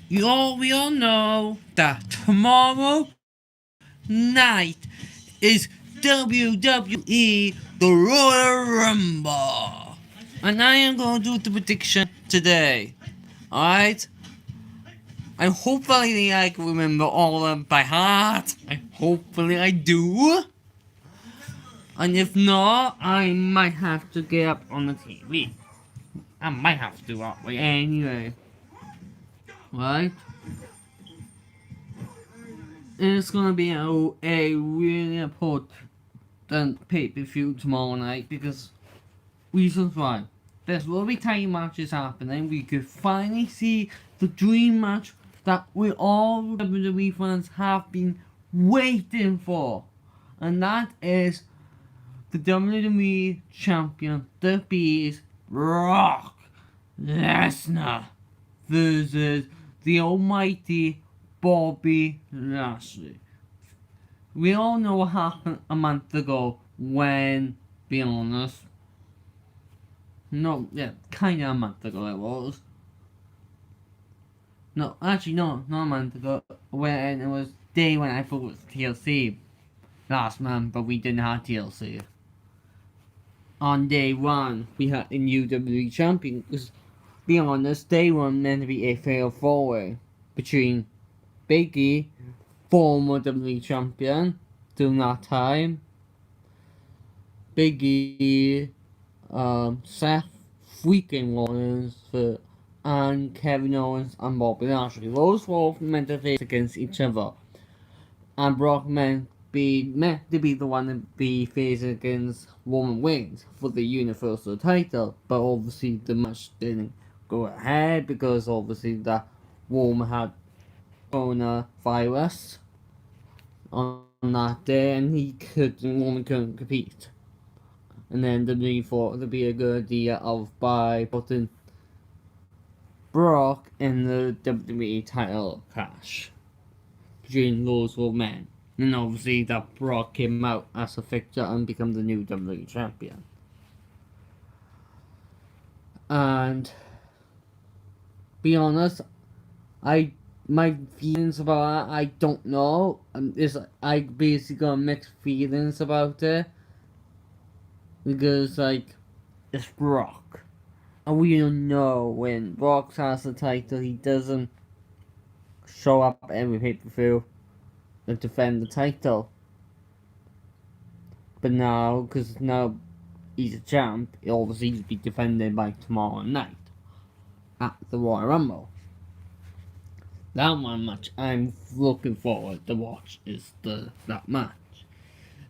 we all know that tomorrow night is WWE the Royal Rumble. And I am going to do the prediction today. Alright? I hopefully I can remember all of them by heart. Hopefully I do. And if not, I might have to get up on the TV. I might have to do that way anyway. Right? It's gonna be a really important pay-per-view tomorrow night because reasons why. There's will be title matches happening. We could finally see the dream match that we all WWE fans have been waiting for. And that is the WWE Champion, the Beast, Brock Lesnar versus the almighty Bobby Lashley. We all know what happened a month ago when, be honest, kinda a month ago it was. No, actually no, not a month ago, when it was day when I thought it was TLC last month, but we didn't have TLC. On day one, we had a new WWE champion, because, be honest, day one meant to be a fatal four-way between Becky, former WWE champion, during that time, Becky, Seth, Freakin Rollins, and Kevin Owens and Bobby Lashley. Those were all meant to face against each other. And Brock meant to be the one to be facing against Roman Reigns for the Universal title. But obviously the match didn't go ahead because obviously that Roman had coronavirus on that day and Roman couldn't compete. And then WWE thought it would be a good idea by putting Brock in the WWE title clash between those four men. And obviously that Brock came out as a victor and became the new WWE champion. And be honest, my feelings about that, I don't know. I basically got mixed feelings about it. Because, it's Brock. And we don't know when Brock has the title, he doesn't show up every pay-per-view and defend the title. But now, because now he's a champ, he obviously he'll be defended by tomorrow night at the Royal Rumble. That one match I'm looking forward to watch is that match.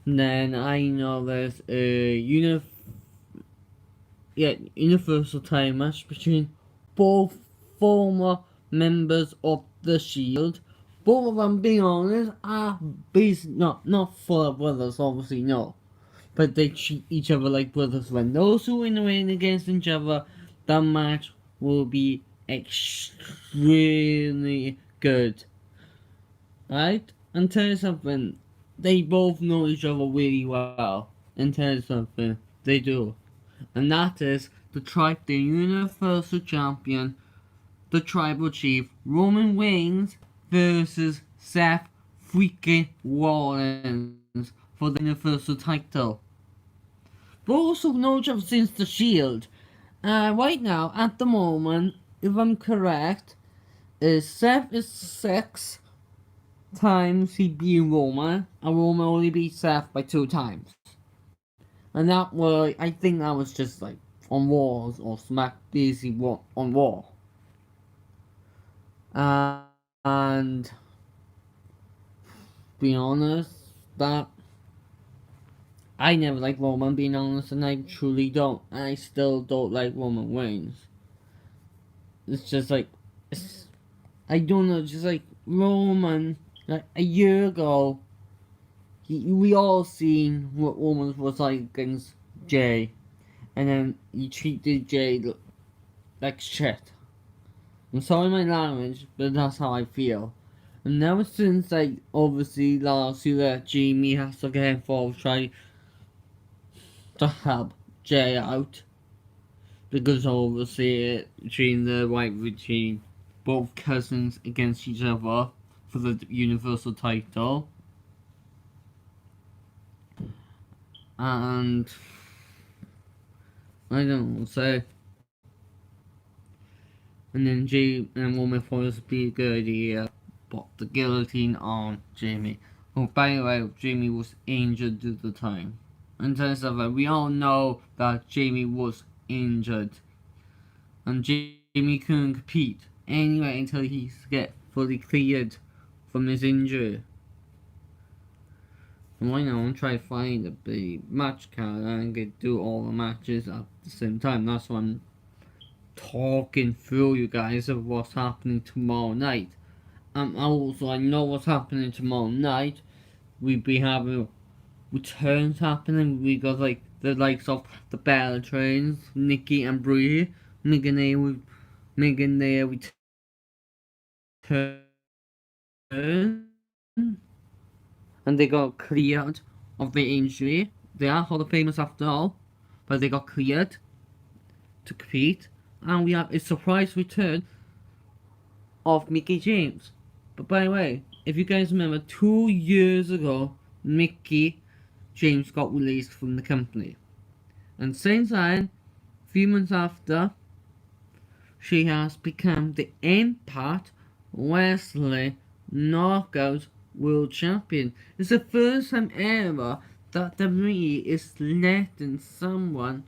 And then I know there's a Universal title match between both former members of the Shield. Both of them, being honest, are basically not full of brothers, obviously no. But they treat each other like brothers. When those who win the ring against each other, that match will be extremely good. Right? And tell you something, they both know each other really well. And tell you something, they do. And that is the Universal Champion, the Tribal Chief, Roman Reigns versus Seth freaking Rollins for the Universal title. Both have known each other since the Shield. Right now, at the moment, if I'm correct, Seth is 6 times he beat Roman, and Roman only beat Seth by 2 times. And that was, I think that was just like on Wars or Smack basically on Raw. And being honest, that I never liked Roman, being honest, and I truly don't. And I still don't like Roman Reigns. It's just like, I don't know, just like Roman, like a year ago, we all seen what Roman was like against Jay, and then he treated Jay like shit. I'm sorry my language, but that's how I feel. And ever since, like, obviously last year that Jamie has to get involved, try to help Jay out, because obviously between the white routine both cousins against each other for the Universal title. And I don't know, so and then Roman thought it would be a good idea, but the guillotine on Jamie. Oh, by the way, Jamie was injured at the time. In terms of it, we all know that Jamie was injured, and Jamie couldn't compete anyway until he get fully cleared from his injury. And right now I'm trying to find the match card and do all the matches at the same time. That's why I'm talking through you guys of what's happening tomorrow night. Also, I know what's happening tomorrow night. We'll be having returns happening. We got like the likes of the Bella Trains, Nikki and Brie, making their return, and they got cleared of the injury. They are Hall of Famers after all, but they got cleared to compete. And we have a surprise return of Mickie James. But by the way, if you guys remember, 2 years ago, Mickie James got released from the company. And since then, a few months after, she has become the Impact Wrestling Knockout World Champion. It's the first time ever that WWE is letting someone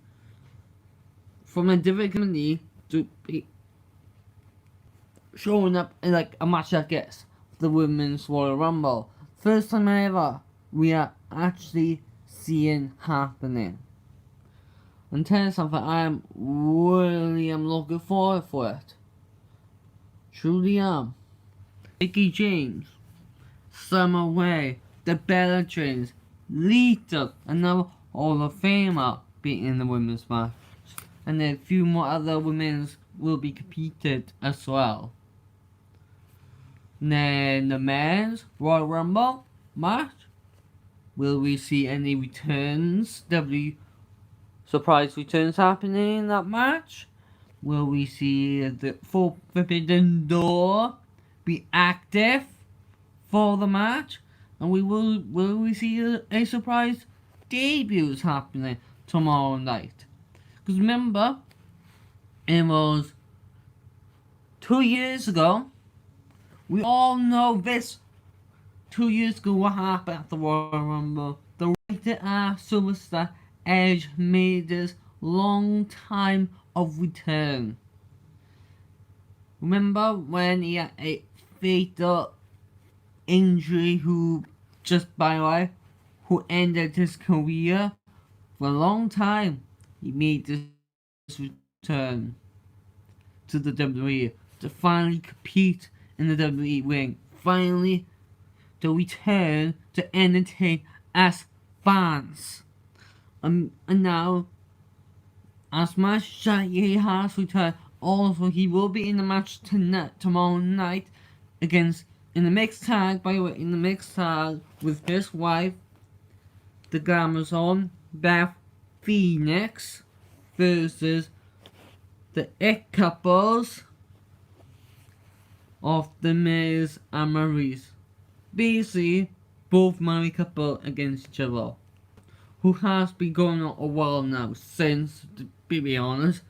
from a different company to be showing up in like a match like this, the Women's Royal Rumble. First time ever we are actually seeing happening. And tell you something, I am really looking forward for it. Truly am. Mickie James, Summer Rae, the Bella Twins, Lita, another Hall of Famer being in the women's match. And then a few more other women's will be competed as well. Then the men's Royal Rumble match. Will we see any returns? Surprise returns happening in that match? Will we see the Forbidden Door be active for the match? And will we see a surprise debuts happening tomorrow night? Because remember, it was 2 years ago. We all know this. 2 years ago, what happened at the Royal Rumble? The rated R superstar Edge made his long time of return. Remember when he had a fatal injury who ended his career? For a long time, he made this return to the WWE to finally compete in the WWE ring. Finally, to return to entertain us fans. And now, as much as he has returned, also he will be in the match tomorrow night in the mixed tag, by the way, in the mixed tag with his wife, the Glamazon, Beth Phoenix, versus the It couples of the Miz and Maryse. Basically, both married couple against each other, who has been going on a while now, since, to be honest,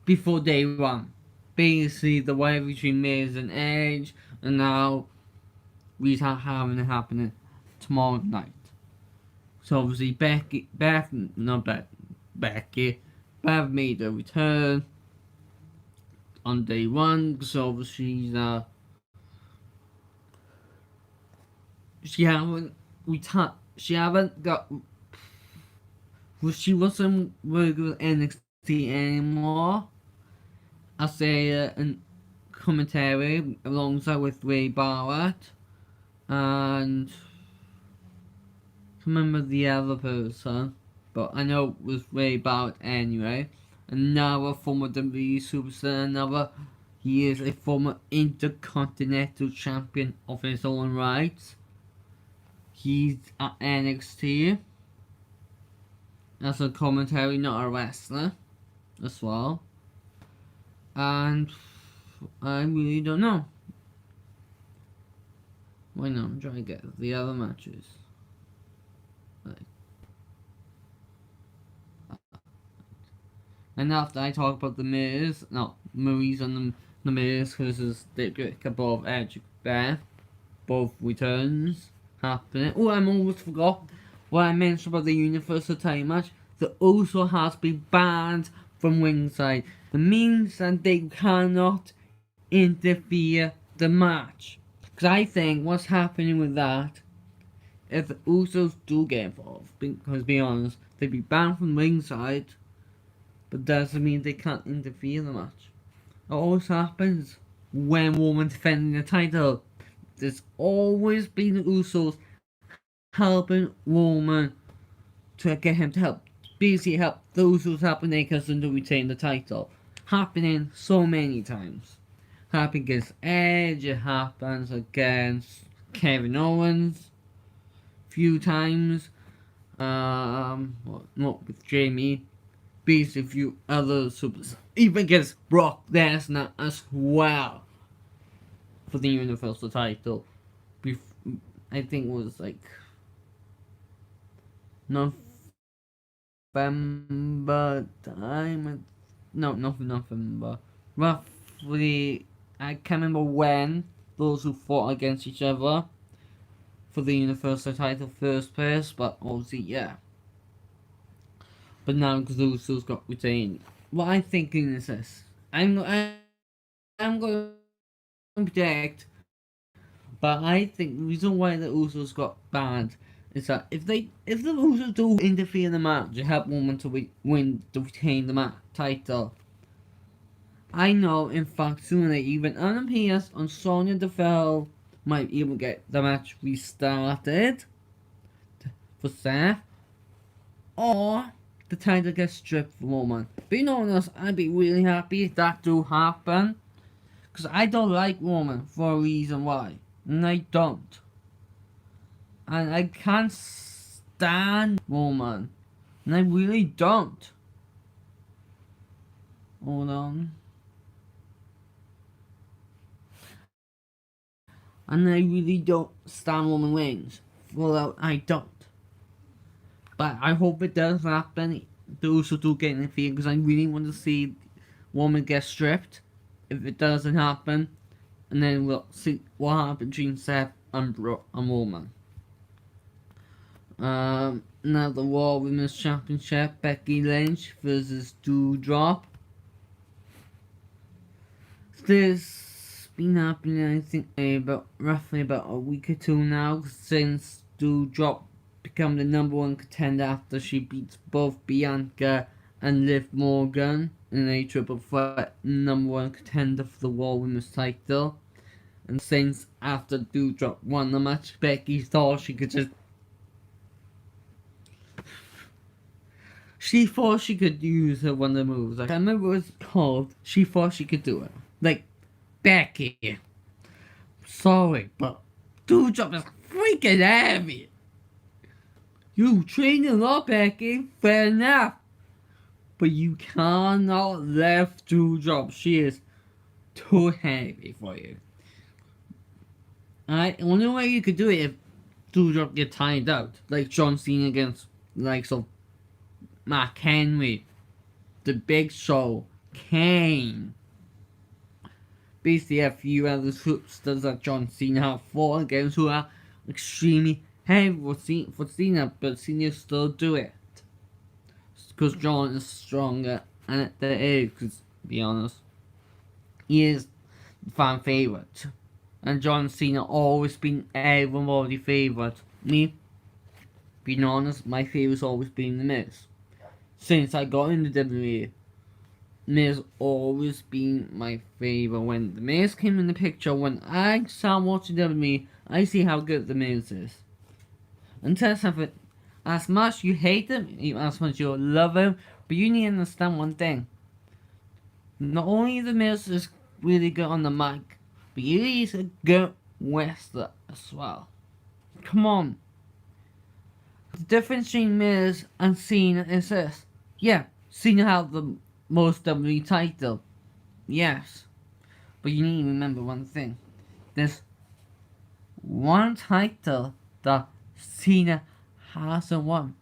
before day one. Basically, the way between Miz and Edge, and now we are having it happening tomorrow night. So obviously, Beth made a return on day one, because obviously she wasn't working with NXT anymore as a commentary alongside with Ray Barrett, and I can't remember the other person, but I know it was Ray Barrett anyway. Another former WWE superstar, he is a former Intercontinental Champion of his own right. He's at NXT as a commentary, not a wrestler, as well. And I really don't know. Why not? I'm trying to get the other matches. Right. And after I talk about the Maryse and the Maryse versus both Edge Beth, both returns happening. Oh, I almost forgot what I mentioned about the Universal title match. The Usos has been banned from ringside. It means that they cannot interfere the match. Because I think what's happening with that, if the Usos do get involved, because to be honest, they'd be banned from ringside, but doesn't mean they can't interfere the match. It always happens when women defending the title. There's always been the Usos helping Roman to get him to help, basically help the Usos helping their cousin to retain the title. Happening so many times. Happened against Edge, it happens against Kevin Owens a few times. Not with Jamie. Basically a few other superstars. Even against Brock Lesnar as well. For the Universal title. I think it was like November time. No, not November. Roughly, I can't remember when those who fought against each other for the Universal title first place, but obviously, yeah. But now, because the Usos got retained, what I'm thinking is this: I'm going to predict, but I think the reason why the Usos got banned is that if the Usos do interfere in the match to help Roman to retain the title, I know in fact sooner even Adam Pearce and Sonya Deville might even get the match restarted for Seth, or the title gets stripped from Roman. Being honest, I'd be really happy if that do happen, because I don't like Roman for a reason why, and I don't. And I can't stand Roman. And I really don't. Hold on. And I really don't stand Roman Reigns. Well, I don't. But I hope it does happen. The Usos do get interfered because I really want to see Roman get stripped. If it doesn't happen. And then we'll see what happens between Seth and Roman. Now the Raw Women's Championship, Becky Lynch versus Doudrop. This been happening, I think, roughly about a week or two now, since Doudrop become the #1 contender after she beats both Bianca and Liv Morgan in a triple threat #1 contender for the Raw Women's title. And since after Doudrop won the match, Becky thought she could just she thought she could use her one of the moves. I can't remember what it's called. She thought she could do it. Like, Becky. Sorry, but Doudrop is freaking heavy. You train a lot, Becky. Fair enough. But you cannot lift Doudrop. She is too heavy for you. The only way you could do it if Doudrop get timed out. Like John Cena against Mark Henry, The Big Show, Kane. Basically, a few other superstars that John Cena have fought against who are extremely heavy for Cena, but Cena still do it. Because John is stronger, and that is, because to be honest, he is the fan favourite. And John Cena always been everybody's favourite. Me, being honest, my favourite's always been The Miz. Since I got into WWE, Miz always been my favourite. When The Miz came in the picture, when I started watching WWE, I see how good The Miz is. And tell something, as much you hate him, as much you love him, but you need to understand one thing. Not only The Miz is really good on the mic, but he is a good wrestler as well. Come on. The difference between Miz and Cena is this. Yeah, Cena had the most WWE title. Yes. But you need to remember one thing. There's one title that Cena hasn't won.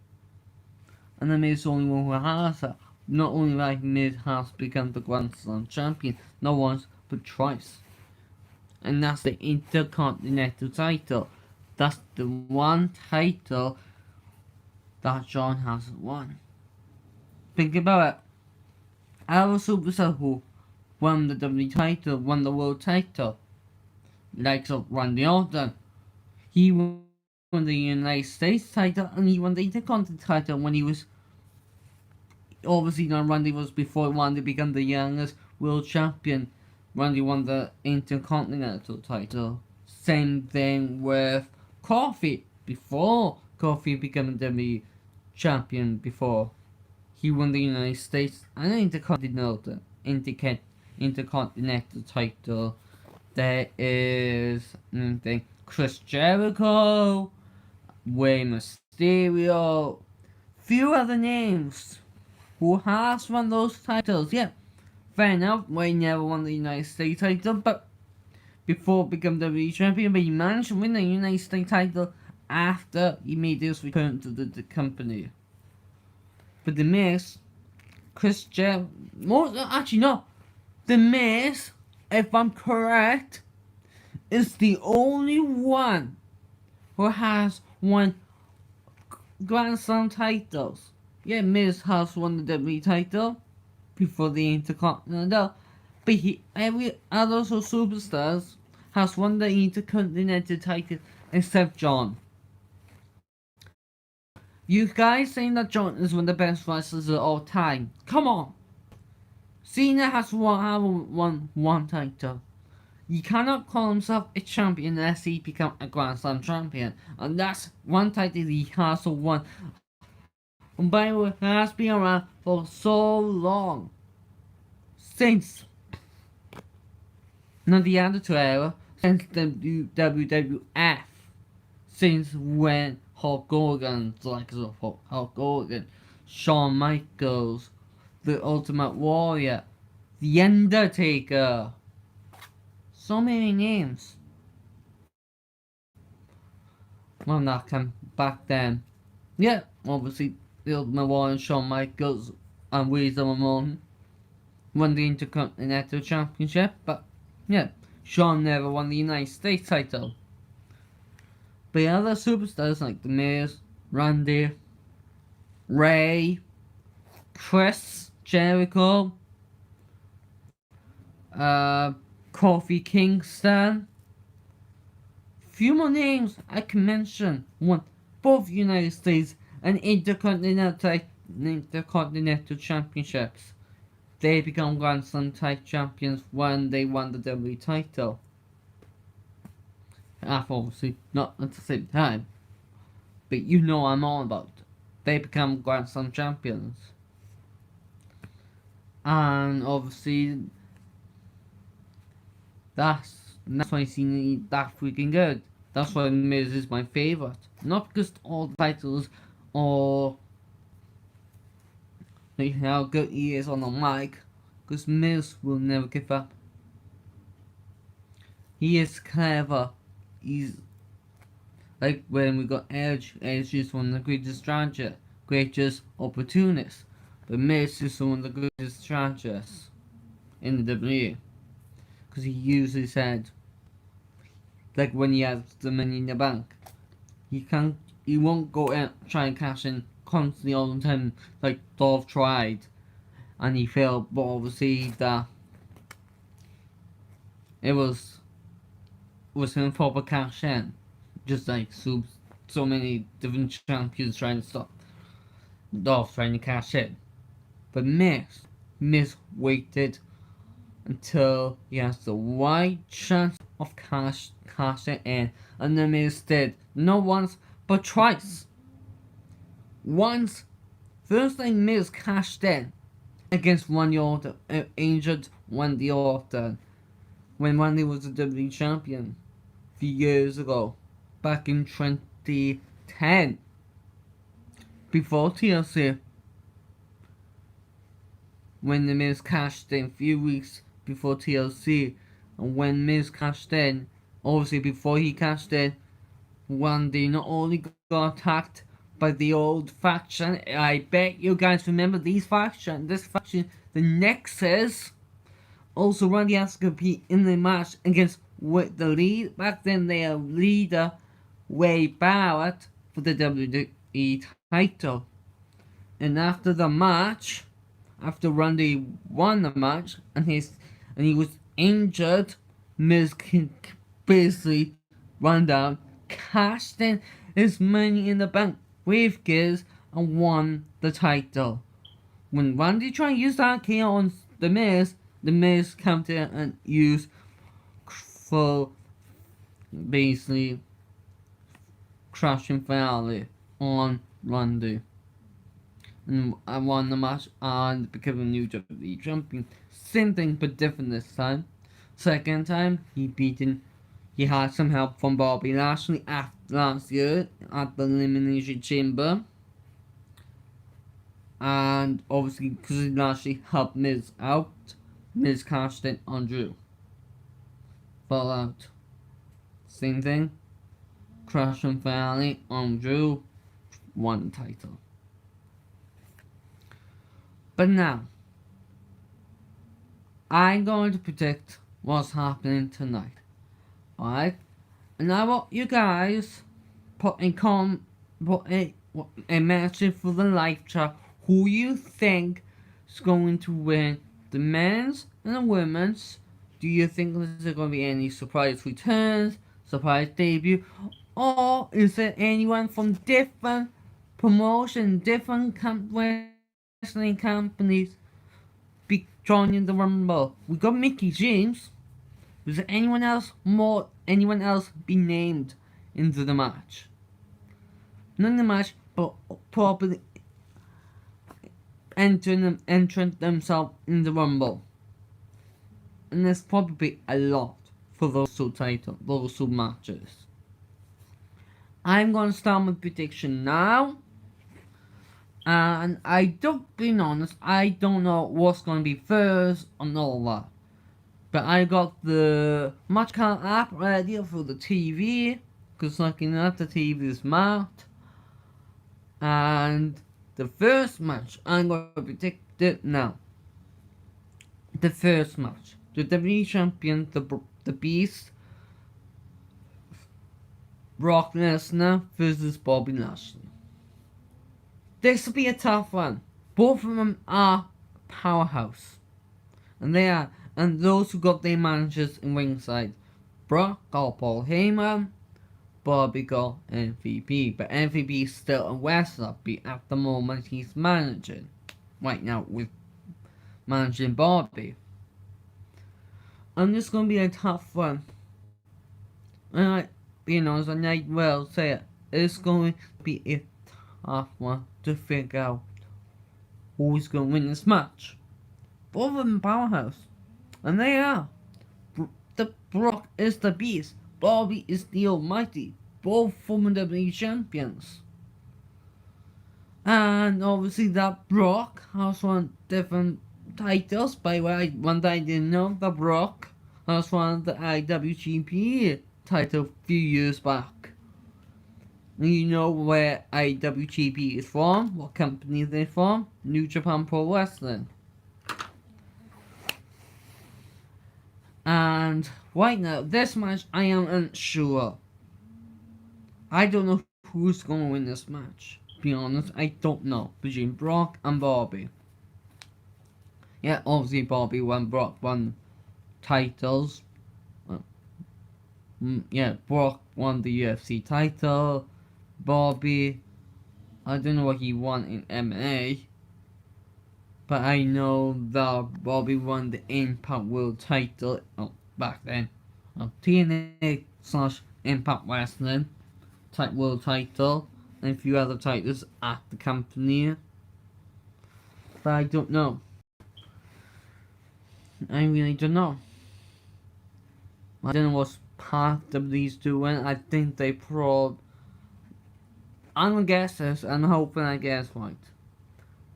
And the Miz is the only one who has it. Not only like Miz has become the Grand Slam champion, not once, but twice. And that's the Intercontinental title. That's the one title that John hasn't won. Think about it. Our superstar who won the WWE title, won the world title, likes of Randy Orton. He won the United States title and he won the Intercontinental title when he was obviously not Randy was before Randy became the youngest world champion. Randy won the Intercontinental title. Same thing with Kofi. Before Kofi became the WWE champion before. He won the United States and the Intercontinental title. There is Chris Jericho, Rey Mysterio, few other names who has won those titles. Yeah, fair enough, Rey never won the United States title, but before becoming the WWE champion, but he managed to win the United States title after he made his return to the company. But The Miz, Chris Jericho, actually no, The Miz, if I'm correct, is the only one who has won Grand Slam titles. Yeah, Miz has won the WWE title before the Intercontinental, but every other superstars has won the Intercontinental title except John. You guys saying that John is one of the best wrestlers of all time? Come on! Cena has won one title. You cannot call himself a champion unless he becomes a Grand Slam champion. And that's one title he has won. And by the way, it has been around for so long. Since not the Attitude Era, since the WWF. Since when Hulk Hogan, like Hulk Hogan, Shawn Michaels, The Ultimate Warrior, The Undertaker. So many names. Well, that came back then. Yeah, obviously, The Ultimate Warrior, Shawn Michaels, and Razor Ramon won the Intercontinental Championship, but yeah, Shawn never won the United States title. But other superstars like The Miz, Randy, Ray, Chris Jericho, Kofi Kingston. Few more names I can mention won both United States and Intercontinental Championships. They become Grand Slam title champions when they won the WWE title. Obviously not at the same time, but you know what I'm all about. They become Grand Slam champions. And obviously that's why I see that freaking good. That's why Miz is my favourite. Not because all the titles or like how good he is on the mic, because Miz will never give up. He is clever. He's like when we got Edge. Edge is one of the greatest strategists, greatest opportunists. But Miz is one of the greatest strategists in the WWE. Because he uses his head. Like when he has the money in the bank. He won't go out try and cash in constantly all the time like Dolph tried. And he failed, but obviously that it was him proper cash in. Just like so many different champions trying to stop Dolph trying to cash in. But Miz waited until he has the right chance of cashing in, and the Miz did not once but twice. Once, first time Miz cashed in against Randy Orton, injured Randy Orton, when Randy was the WWE champion a few years ago, back in 2010, before TLC. When the Miz cashed in a few weeks before TLC, And when Miz cashed in, obviously before he cashed in, Randy not only got attacked by the old faction. I bet you guys remember this faction, the Nexus. Also, Randy has to compete in the match against the lead. Back then, their leader, Wade Barrett, for the WWE title. And after the match, after Randy won the match, and he was injured, Miz basically ran down, cashed in his money in the bank with Giz, and won the title. When Randy tried to use that key on the Miz countered and used for basically crashing finale on Randy. And I won the match and became a new WWE champion. Same thing but different this time. Second time he had some help from Bobby Lashley last year at the Elimination Chamber. And obviously because Lashley helped Miz out, Miz cashed in on Drew. Fall out. Same thing. Crash and finale on Drew. Won the title. But now, I'm going to predict what's happening tonight. Alright? And I want you guys put a message for the live chat who you think is going to win the men's and the women's. Do you think there's going to be any surprise returns, surprise debut, or is there anyone from different promotions, different wrestling companies be joining the Rumble? We got Mickie James. Was there anyone else be named into the match? Not in the match, but probably entering themselves in the Rumble. And there's probably a lot for those two matches. I'm gonna start my prediction now. And being honest, I don't know what's gonna be first and all that. But I got the match count app ready for the TV, because looking at the TV is marked. And the first match, I'm going to predict it now. The first match, the WWE Champion, the Beast, Brock Lesnar versus Bobby Lashley. This will be a tough one. Both of them are powerhouse. And those who got their managers in ringside. Brock got Paul Heyman, Bobby got MVP. But MVP is still a wrestler at the moment he's managing. Right now with managing Bobby. And this is going to be a tough one. And I will say it. It's going to be a tough one to figure out who's going to win this match. Both of them powerhouse. And they are. The Brock is the Beast. Bobby is the Almighty. Both former WWE champions. And obviously that Brock has won different titles. By the way, one that I didn't know, the Brock has won the IWGP title a few years back. And you know where IWGP is from? What company they're from? New Japan Pro Wrestling. And right now, this match, I am unsure. I don't know who's going to win this match. To be honest, I don't know. Between Brock and Bobby. Yeah, obviously Bobby won, Brock won titles. Brock won the UFC title. Bobby, I don't know what he won in MMA. But I know that Bobby won the Impact World title back then. TNA/Impact Wrestling World title. And a few other titles at the company. But I don't know. I really don't know. I don't know what's part of these doing. I think they I'm gonna guess this and hoping I guess right.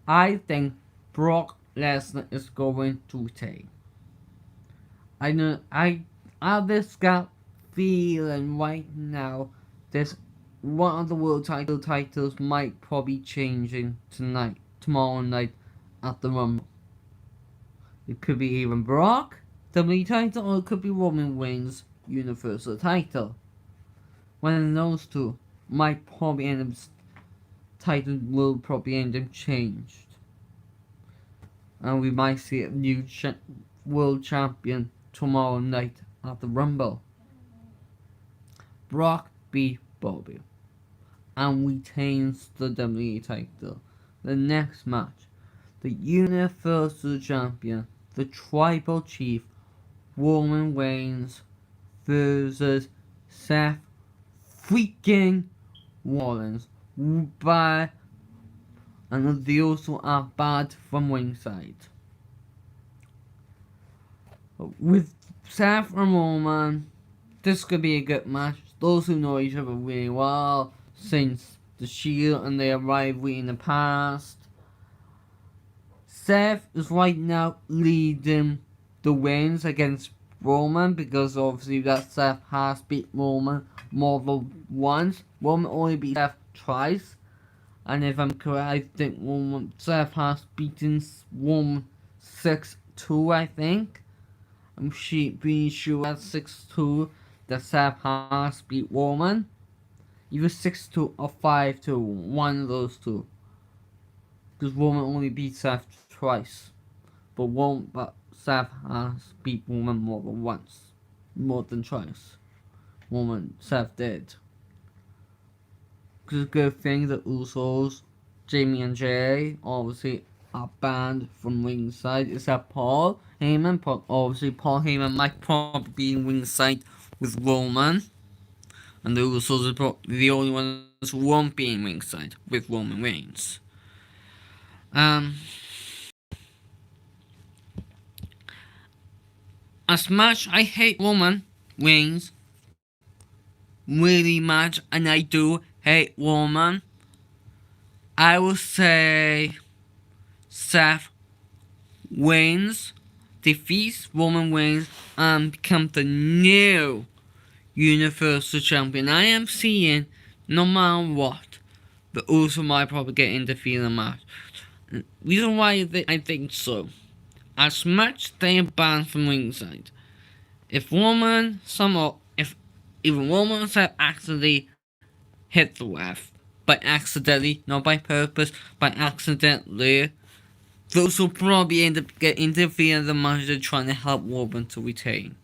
I think Brock Lesnar is going to retain. I have this gut feeling right now, this one of the world titles might probably changing tomorrow night at the Rumble. It could be even Brock, WWE title, or it could be Roman Reigns, Universal title. One of those two might probably end up, title will probably end up changed. And we might see a new world champion tomorrow night at the Rumble. Brock beat Bobby and retains the WWE title. The next match, the Universal Champion, the Tribal Chief, Roman Reigns versus Seth Freakin Rollins. And they also are bad from ringside. With Seth and Roman, this could be a good match. Those who know each other really well since the Shield and their rivalry in the past. Seth is right now leading the wins against Roman because obviously that Seth has beat Roman more than once. Roman only beat Seth twice. And if I'm correct, I think Seth has beaten Roman 6-2, I think. I'm pretty sure at 6-2 that Seth has beat Roman. Either 6-2 or 5-2, one of those two. Because Roman only beat Seth twice. But Seth has beat Roman more than once. More than twice. Seth did. Because a good thing the Usos, Jamie and Jay, obviously are banned from ringside. Except Paul Heyman. Obviously Paul Heyman might probably be in ringside with Roman. And the Usos are probably the only ones who won't be in ringside with Roman Reigns. As much I hate Roman Reigns really much, and I do hate Roman, I will say Seth wins, defeats Roman Reigns, and becomes the new Universal Champion. I am seeing, no matter what, the Usos might probably get in the final match. Reason why I think so. As much they are banned from ringside. If even Roman Seth accidentally hit the ref, by accidentally, not by purpose, by accidentally, those will probably end up getting interfere in the match trying to help Roman to retain.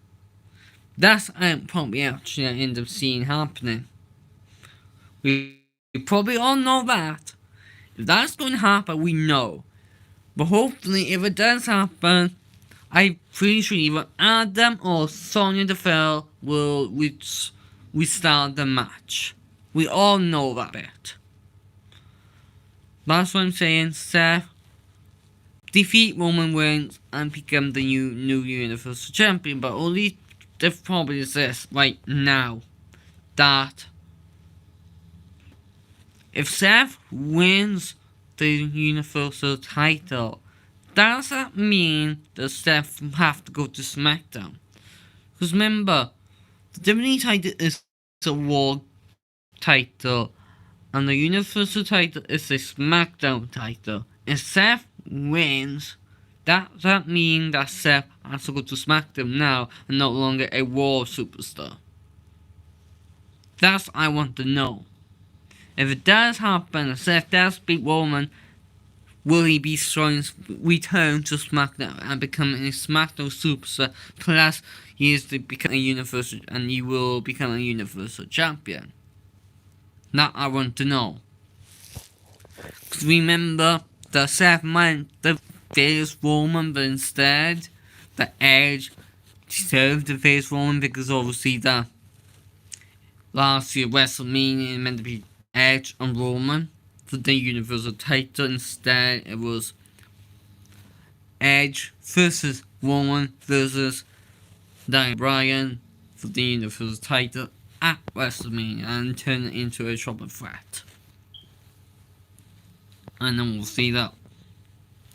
That's probably actually I end up seeing happening. We probably all know that. If that's going to happen, we know. But hopefully, if it does happen, I'm pretty sure either Adam or Sonya Deville will restart the match. We all know that bit. That's what I'm saying. Seth defeat Roman Reigns and become the new Universal Champion. But only the problem is this right now, that if Seth wins the Universal title, does that mean that Seth have to go to SmackDown? Because remember, the WWE title is a World title, and the Universal title is a SmackDown title. If Seth wins, does that mean that Seth has to go to SmackDown now and no longer a Raw superstar? That's what I want to know. If it does happen, if Seth does beat Roman, will he be return to SmackDown and become a SmackDown superstar? Plus, he is to become a Universal, and he will become a Universal Champion. That I want to know. Because remember, the Seth might face Roman, but instead, the Edge deserved to face Roman because obviously the last year WrestleMania meant to be Edge and Roman for the Universal title. Instead, it was Edge versus Roman versus Daniel Bryan for the Universal title at WrestleMania and turn it into a triple threat. And then we'll see that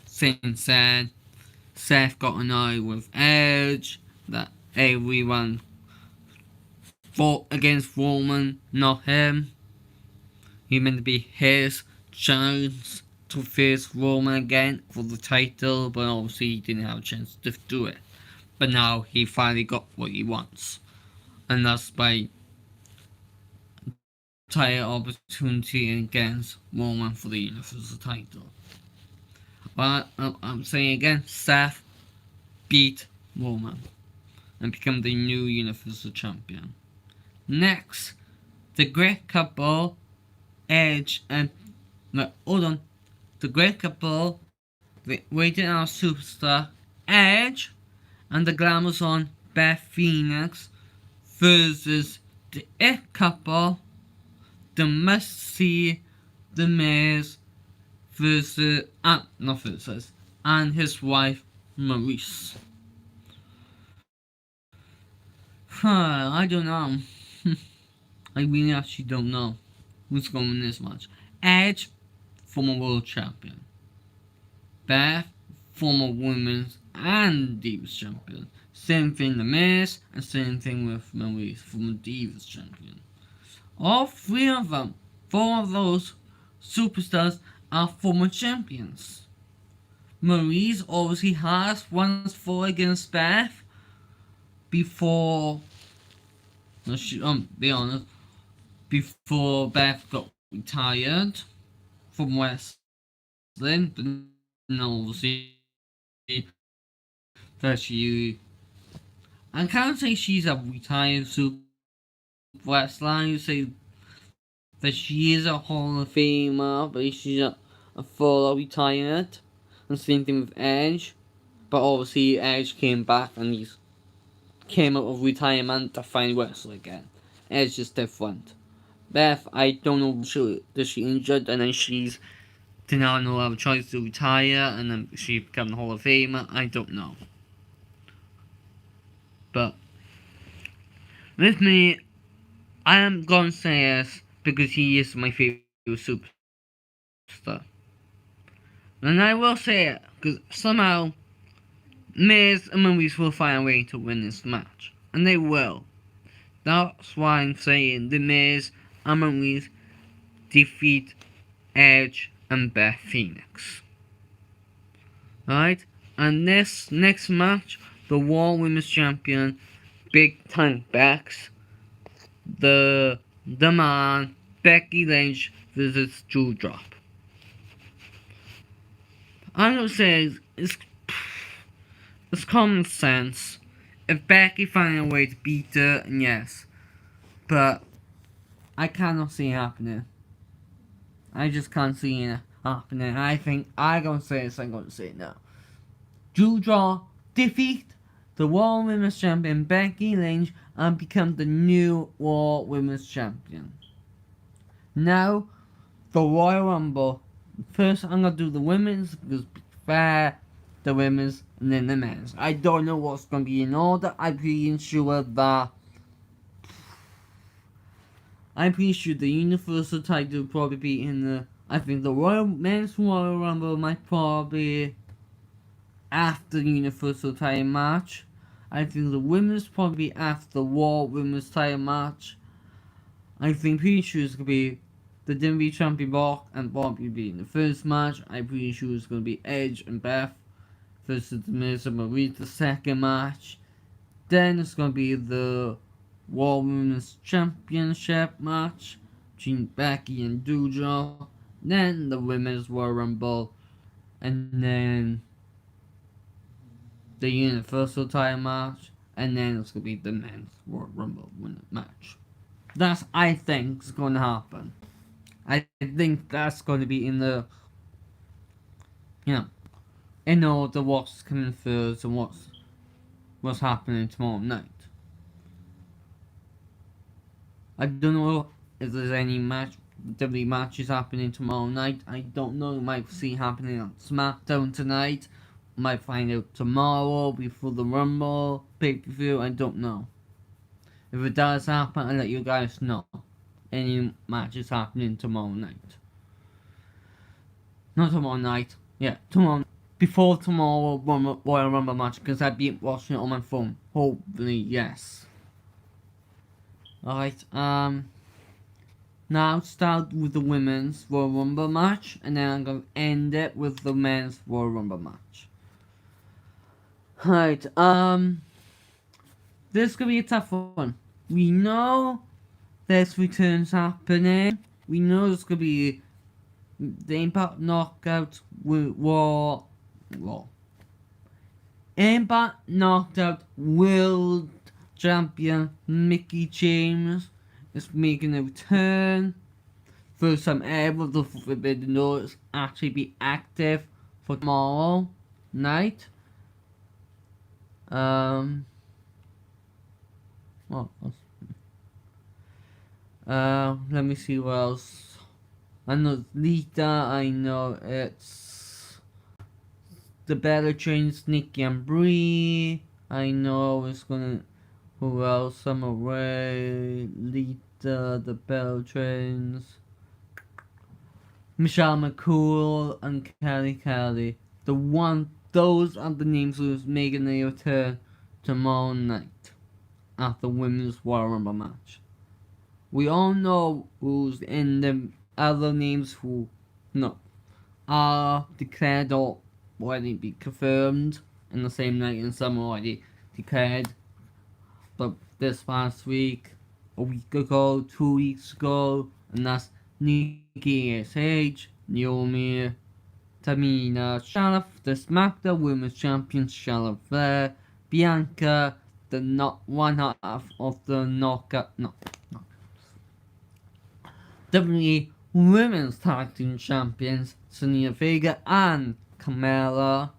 since then, Seth got annoyed with Edge, that everyone fought against Roman, not him. He meant to be his chance to face Roman again for the title, but obviously he didn't have a chance to do it. But now he finally got what he wants, and that's by title opportunity against Roman for the Universal title. But I'm saying again, Seth beat Roman and become the new Universal Champion. Next, the great couple, Edge and... No, hold on. The great couple, the rated R superstar, Edge, and the glamorous on Beth Phoenix versus the It couple, the must-see, the Maryse versus... not versus, and his wife, Maryse. I don't know. I really actually don't know who's going to win this match. Edge, former world champion. Beth, former women's and Divas champion. Same thing the Maryse, and same thing with Maryse, former Divas champion. All three of them, four of those superstars are former champions. Maryse obviously has once fought against Beth before, be honest, before Beth got retired from wrestling, but obviously that I can't say she's a retired super wrestler. I say that she is a Hall of Famer, but she's a full retired. And same thing with Edge, but obviously Edge came back and he's came out of retirement to finally wrestle again. Edge is different. Beth, I don't know, does she injured and then she's did not know have a choice to retire and then she became the Hall of Famer? I don't know. But with me, I am gonna say yes because he is my favorite superstar. And I will say it because somehow Maryse and Maryse will find a way to win this match. And they will. That's why I'm saying the Maryse and Maryse defeat Edge and Beth Phoenix. Right? And this next match, the Raw Women's Champion, Big Tank Bex, the man, Becky Lynch versus Doudrop. I'm gonna say it's common sense. If Becky finds a way to beat her, yes. But I cannot see it happening. I just can't see it happening. I think I'm gonna say this, I'm gonna say it now. Doudrop defeat the Raw Women's Champion Becky Lynch and become the new Raw Women's Champion. Now, the Royal Rumble. First, I'm gonna do the women's because fair, the women's, and then the men's. I don't know what's gonna be in order. I'm pretty sure the Universal title will probably be in the. I think the men's Royal Rumble might probably after the Universal title match. I think the women's probably after the Raw Women's title match. I think pretty sure it's gonna be the WWE Champion Brock and Bobby be in the first match. I'm pretty sure it's gonna be Edge and Beth versus the Miz and Maryse the second match. Then it's gonna be the Raw Women's Championship match between Becky and Doudrop. Then the Women's Royal Rumble, and then the Universal title match, and then it's gonna be the Men's Royal Rumble winner match. That's I think is gonna happen. I think that's going to be in the, in order what's coming first and what's happening tomorrow night. I don't know if there's any WWE matches happening tomorrow night. I don't know. You might see happening on SmackDown tonight. Might find out tomorrow before the Rumble pay-per-view. I don't know. If it does happen, I'll let you guys know. Any matches happening tomorrow night. Not tomorrow night. Yeah, tomorrow. Before tomorrow Royal Rumble match, because I'll be watching it on my phone. Hopefully, yes. Alright, now start with the women's Royal Rumble match, and then I'm gonna end it with the men's Royal Rumble match. Alright, this is gonna be a tough one. We know there's returns happening. We know there's gonna be the Impact Knockout War. Impact Knockout World Champion Mickie James is making a return. First time ever the Forbidden Door is actually be active for tomorrow night. Let me see what else. I know Lita, I know it's the Better Trains, Nikki and Brie. I know it's gonna, who else? Summer Rae, Lita, the Better Trains, Michelle McCool, and Kelly. Those are the names who's making a return tomorrow night at the Women's Royal Rumble match. We all know who's in the other names who are declared or already be confirmed in the same night, and some already declared. But this past week, a week ago, 2 weeks ago, and that's Nikki ASH, Naomi, Tamina, Charlotte, the SmackDown Women's Champion Charlotte Flair, Bianca, the one half of the WWE Women's Tag Team Champions Zelina Vega and Carmella,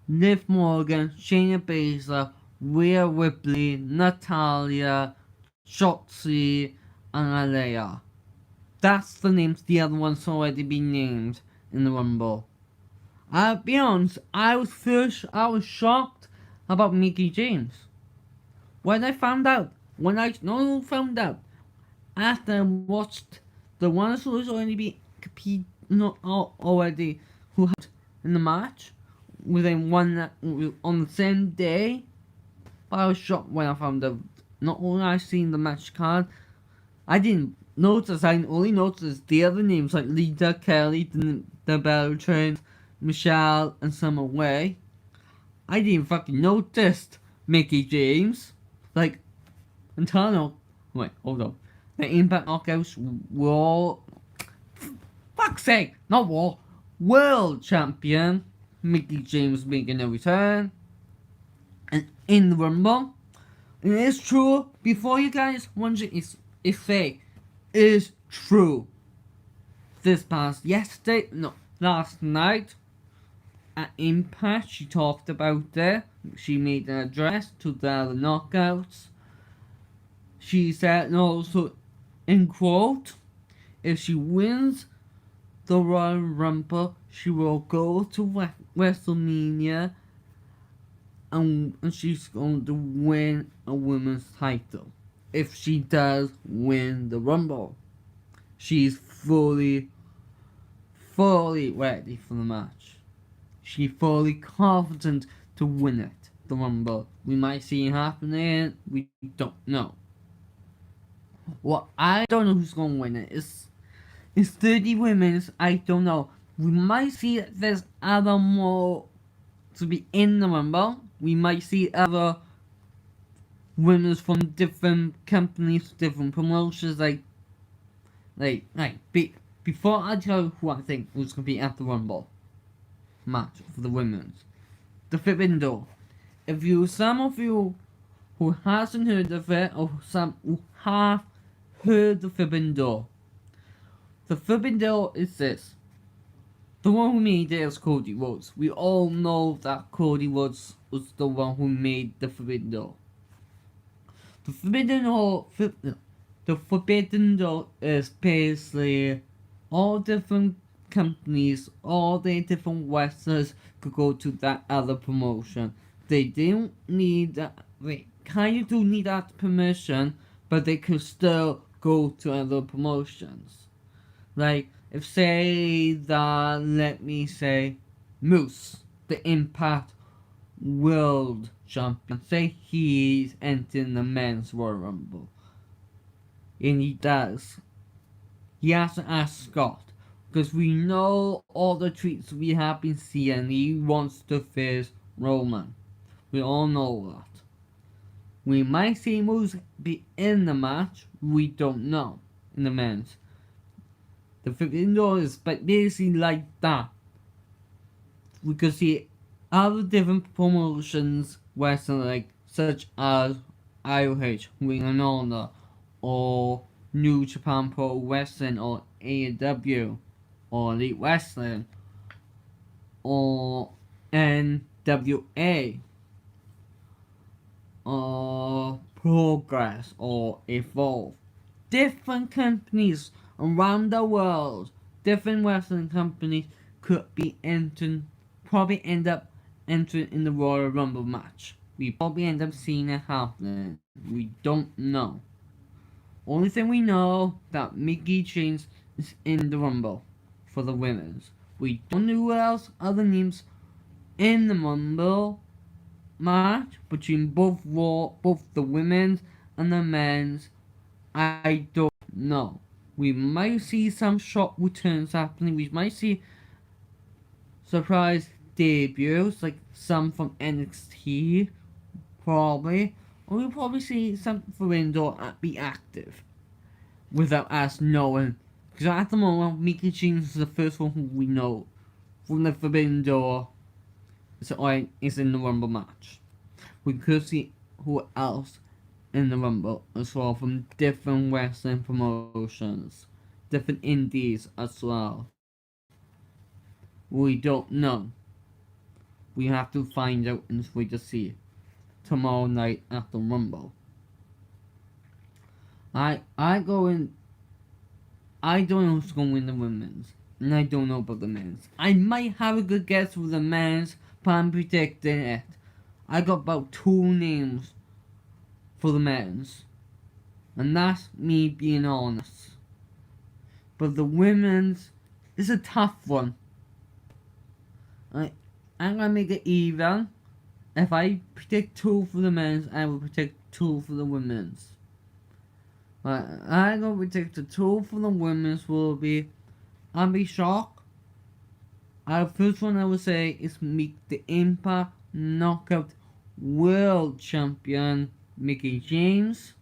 Liv Morgan, Shayna Baszler, Rhea Ripley, Natalya, Shotzi, and Aliyah. That's the names. The other ones already been named in the Rumble. I'll be honest, I was shocked about Mickie James. When I found out, after I watched the ones who was already already who had in the match within one on the same day. But I was shocked when I found out. Not only I seen the match card, I didn't notice. I only noticed the other names like Lita, Kelly, the Bell Train, Michelle, and Summer Rae. I didn't fucking notice Mickie James. Like, until wait, hold on. The Impact Knockouts fuck's sake, not War, World Champion Mickie James making a return. And in the Rumble, and it's true, before you guys wonder it's fake, it is true. Last night, at Impact, she talked about it. She made an address to the other knockouts. She said, and also, in quote, if she wins the Royal Rumble, she will go to WrestleMania and she's going to win a women's title. If she does win the Rumble, she's fully ready for the match. She's fully confident to win it, the Rumble. We might see it happening, we don't know. Well, I don't know who's going to win it. It's 30 women's, I don't know. We might see that there's other more to be in the Rumble. We might see other winners from different companies, different promotions, before I tell you who I think was going to be at the Rumble match for the women's, the Forbidden Door. Some of you who hasn't heard of it, or some who have heard the Forbidden Door. The Forbidden Door is this. The one who made it is Cody Rhodes. We all know that Cody Rhodes was the one who made the Forbidden Door. The Forbidden Door is basically all different companies, all the different wrestlers could go to that other promotion. They don't need that. They kind of do need that permission, but they could still go to other promotions. Like, if say that, let me say, Moose, the Impact World Champion, say he's entering the Men's Royal Rumble. and he does. He has to ask Scott. Because we know all the tweets we have been seeing. He wants to face Roman. We all know that. We might see moves be in the match. We don't know. In the men's. The Forbidden Door is basically like that. We could see other different promotions wrestling, like such as IOH, Ring of Honor, or New Japan Pro Wrestling, or AEW, or Elite Wrestling, or NWA, or Progress, or Evolve. Different companies around the world, different wrestling companies could be entering, probably end up entering in the Royal Rumble match. We probably end up seeing it happening. We don't know. Only thing we know that Mickie James is in the Rumble for the women's. We don't know who else other names in the Rumble match between both the women's and the men's. I don't know. We might see some shock returns happening. We might see surprise debuts, like some from NXT, probably. Or we'll probably see some Forbidden Door be active without us knowing. Because at the moment, Mickie James is the first one who we know from the Forbidden Door is in the Rumble match. We could see who else in the Rumble as well from different wrestling promotions, different indies as well. We don't know. We have to find out and wait to see tomorrow night at the Rumble. I don't know who's going to win the women's, and I don't know about the men's. I might have a good guess for the men's, but I'm predicting it. I got about 2 names for the men's, and that's me being honest. But the women's is a tough one. I'm gonna make it even. If I predict 2 for the men's, I will predict 2 for the women's. But I'm gonna predict the 2 for the women's will be, I'll be shocked. Our first one I would say is the Impact Knockout World Champion Mickie James,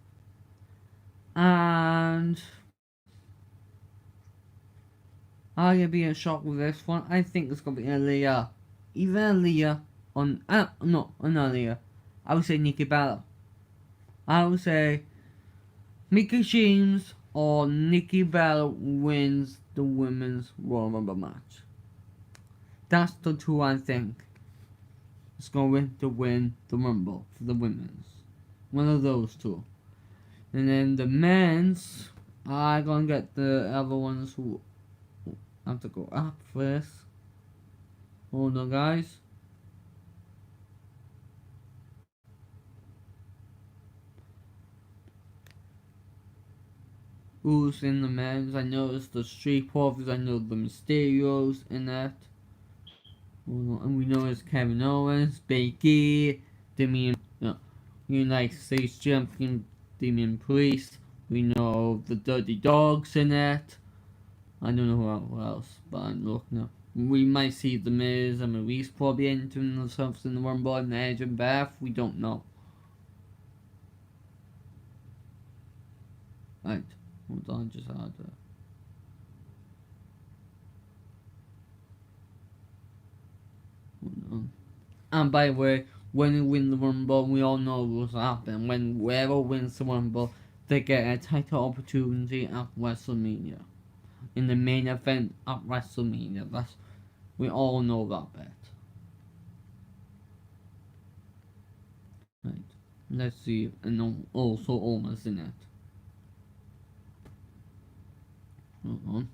and I'm gonna be in shock with this one. I think it's gonna be Aaliyah, either Aaliyah on not Aaliyah. I would say Nikki Bella. I would say Mickie James or Nikki Bella wins the women's Royal Rumble match. That's the 2 I think is going to win the Rumble for the women's. One of those 2. And then the men's, I'm gonna get the other ones who have to go up first. Hold on, guys. Who's in the men's? I know it's the Street Profits. I know the Mysterios in that. And we know it's Kevin Owens, Becky, United States Champion Damian Priest. We know the Dirty Dogs in it. I don't know who else, but I'm looking up. We might see the Miz and Maryse probably entering themselves in the Rumble, and Edge and Beth. We don't know. Right, hold on, just had to. Hold on. And by the way, when we win the Rumble, we all know what's happening. When whoever wins the Rumble, they get a title opportunity at WrestleMania. In the main event at WrestleMania. We all know that bet. Right. Let's see. And also almost in it. Hold on.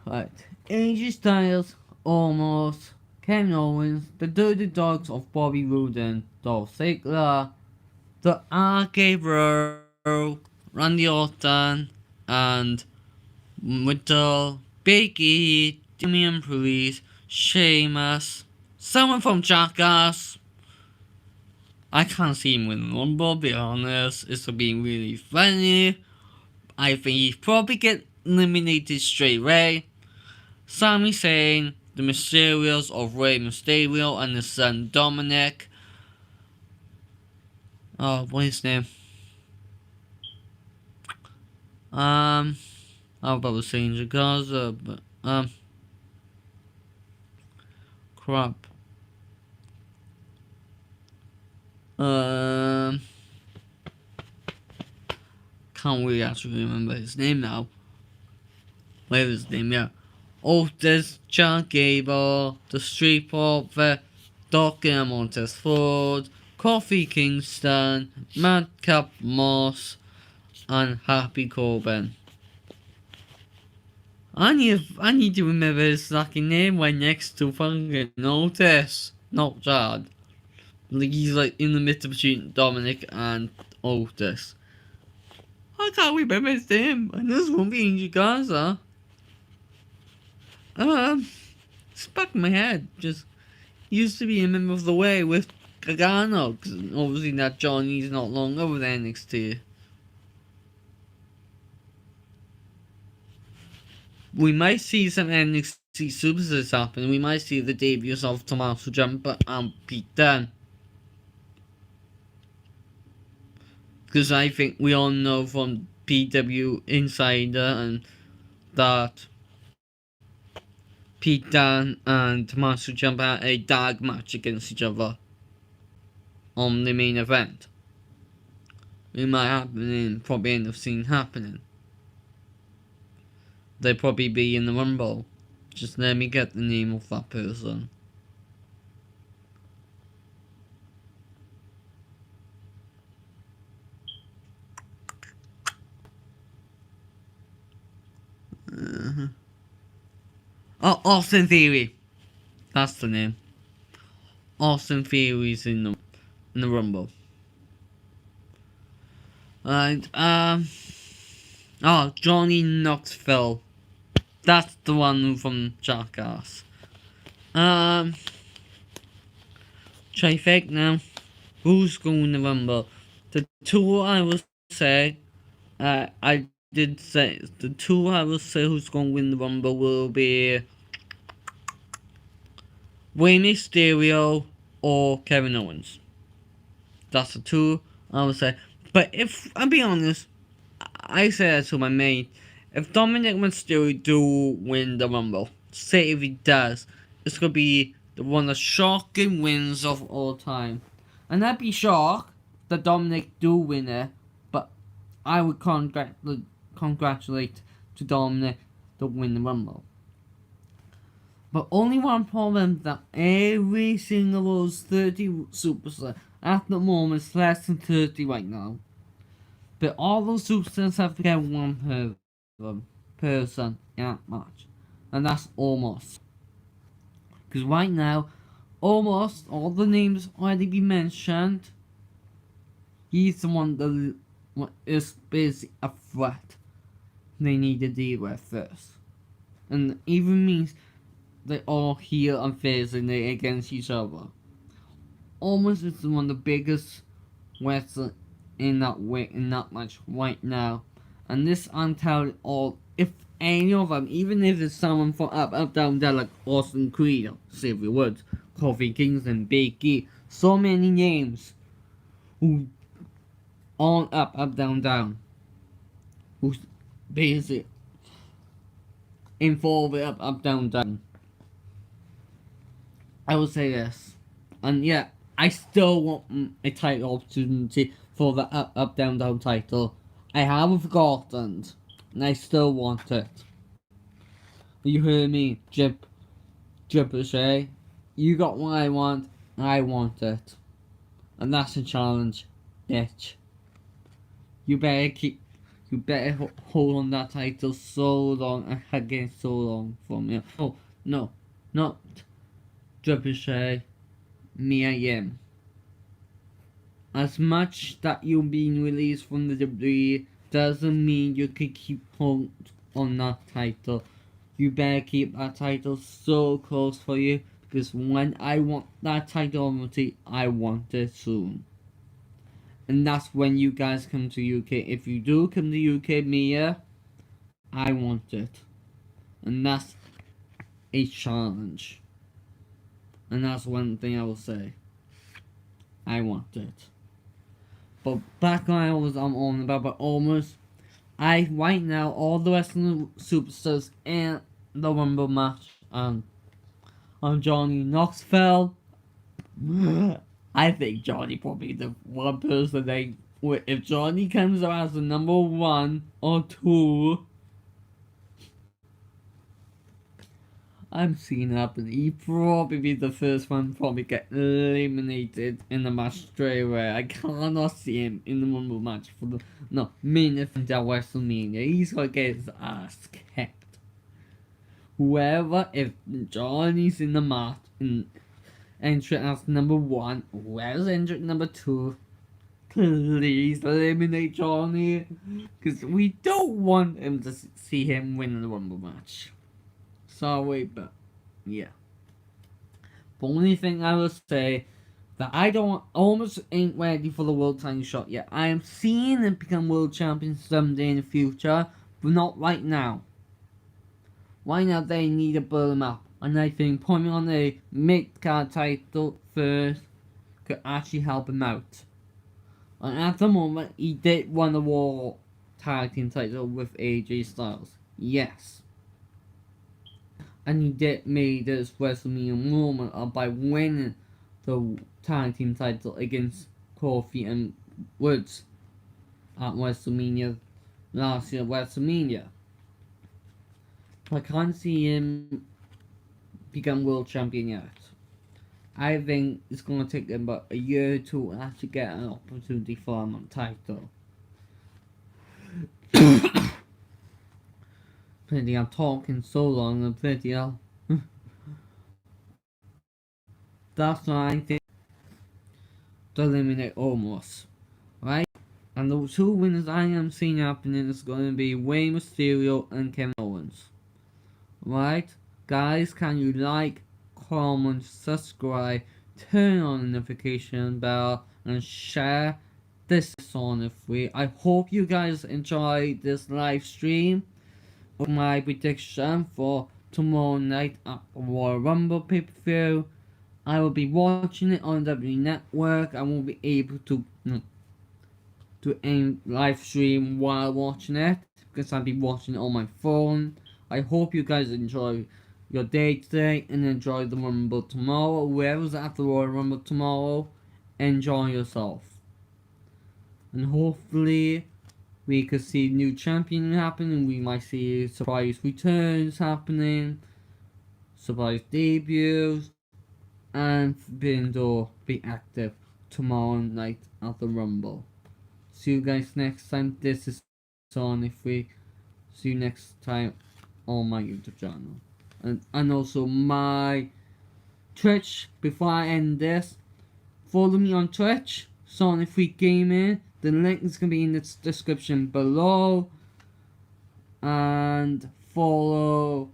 Right. AJ Styles, almost. Kevin Owens, the Dirty Dogs of Bobby Roode and Dolph Ziggler, the RK Bro, Randy Orton, and Riddle, Becky, Damian Priest, Sheamus, someone from Jackass, I can't see him win the Rumble, be honest. It's being really funny. I think he'd probably get eliminated straight away. Sami Zayn, the Mysterios of Rey Mysterio and his son Dominic. Oh, what's his name? How about saying Gaza, but crap. Can't really actually remember his name now. Where is his name? Yeah. Otis, John Gable, the Street Profit, Dr. Montes Ford, Kofi Kingston, Madcap Moss, and Happy Corbin. I need to remember his fucking name right next to fucking Otis. Not Chad. Like he's like in the middle between Dominic and Otis. I can't remember his name. And this won't be in Gaza. It's back in my head. Just used to be a member of the Way with Gargano. Cause obviously that Johnny's not longer with NXT. We might see some NXT superstars happen. We might see the debuts of Tommaso Ciampa and Pete Dunne. Because I think we all know from PW Insider and that Pete Dunne and Tommaso Ciampa had a tag match against each other on the main event. It might happen and probably end up seeing happening. They'll probably be in the Rumble. Just let me get the name of that person. Oh, Austin Theory. That's the name. Austin Theory's in the Rumble. And Johnny Knoxville. That's the one from Jackass. Try think now. Who's going to Rumble? The two I will say, I did say the two I will say who's going to win the Rumble will be Rey Mysterio or Kevin Owens. That's the two I will say. But if I'll be honest, I say that to my mate. If Dominic Mysterio do win the Rumble, say if he does, it's gonna be one of the shocking wins of all time. And I'd be shocked that Dominic do win it, but I would congratulate to Dominic to win the Rumble. But only one problem that every single of those 30 superstars at the moment is less than 30 right now. But all those superstars have to get one person in that match. And that's almost. Because right now, almost all the names already been mentioned. He's the one that is basically a threat they need to deal with first. And even means they all heel and face and they against each other. Almost is one of the biggest wrestlers in that match right now. And this I'm telling all, if any of them, even if it's someone from up, down, down, like Austin Creed, Xavier Woods, Kofi Kingston, Becky, so many names who on up, down, down, who's basically involved with up, down, down. I will say this, and yeah, I still want a title opportunity for the up, down, down title. I haven't forgotten, and I still want it. You heard me, Jibbershay. You got what I want it. And that's a challenge, bitch. You better hold on that title so long, again so long for me. Oh, no, not Jibbershay, Mia Yim. As much that you're being released from the WWE doesn't mean you can keep hold on that title. You better keep that title so close for you, because when I want that title, I want it soon. And that's when you guys come to UK. If you do come to UK, Mia, I want it. And that's a challenge. And that's one thing I will say. I want it. But back when I'm on about, but almost, right now, all the wrestling superstars in the Rumble match, on Johnny Knoxville, I think Johnny probably the one person if Johnny comes out as the number 1 or 2, I'm seeing it happen. He probably be the first one probably get eliminated in the match straight away. I cannot see him in the Rumble match for the main event at WrestleMania. He's gonna get his ass kicked. Whoever, if Johnny's in the match, entered as number 1, whoever's entered number 2, please eliminate Johnny. Because we don't want him to see him win the Rumble match. Sorry, but yeah. The only thing I will say that almost ain't ready for the world title shot yet. I am seeing him become world champion someday in the future, but not right now. Right now they need to build him up, and I think putting him on a mid-card title first could actually help him out. And at the moment, he did win the World Tag Team title with AJ Styles. Yes. And he did make this WrestleMania moment by winning the tag team title against Kofi and Woods at WrestleMania last year. WrestleMania. I can't see him become world champion yet. I think it's gonna take him about a year or two to actually get an opportunity for him on title. Plenty, I'm talking so long and plenty that's why I think to eliminate almost, right? And the 2 winners I am seeing happening is going to be Rey Mysterio and Kevin Owens, right? Guys, can you like, comment, subscribe, turn on the notification bell, and share this on if I hope you guys enjoyed this live stream. My prediction for tomorrow night at the Royal Rumble pay-per-view. I will be watching it on WWE Network. I won't be able to live stream while watching it because I'll be watching it on my phone. I hope you guys enjoy your day today and enjoy the Rumble tomorrow. Whoever's at the Royal Rumble tomorrow, enjoy yourself. And hopefully we could see new champion happening. We might see surprise returns happening, surprise debuts, and Bindo be active tomorrow night at the Rumble. See you guys next time. This is on if we see you next time on my YouTube channel. And also my Twitch. Before I end this, follow me on Twitch, Sonic Freak Gaming. The link is going to be in the description below. And follow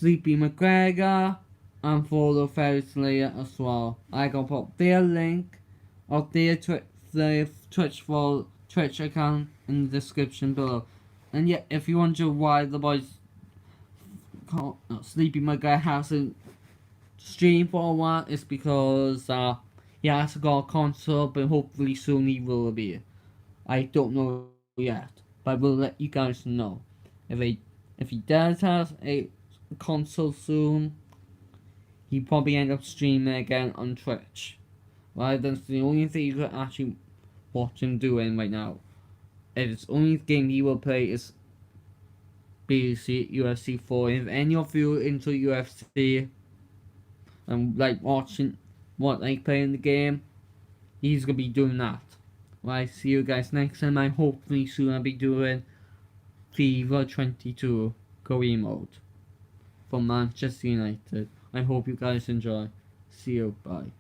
SleepyMcGreggor and follow Fairyslsyer as well. I can put their link of their Twitch account in the description below. And yeah, if you wonder why the boys SleepyMcGreggor hasn't streamed for a while, it's because he has got a console, but hopefully soon he will be. I don't know yet, but I will let you guys know. If he does have a console soon, he probably end up streaming again on Twitch. Right, that's the only thing you can actually watch him doing right now. If it's the only game he will play is UFC 4. If any of you into UFC and like watching what they play in the game, he's gonna be doing that. Right, see you guys next time. I hopefully soon I'll be doing FIFA 22 career mode for Manchester United. I hope you guys enjoy. See you, bye.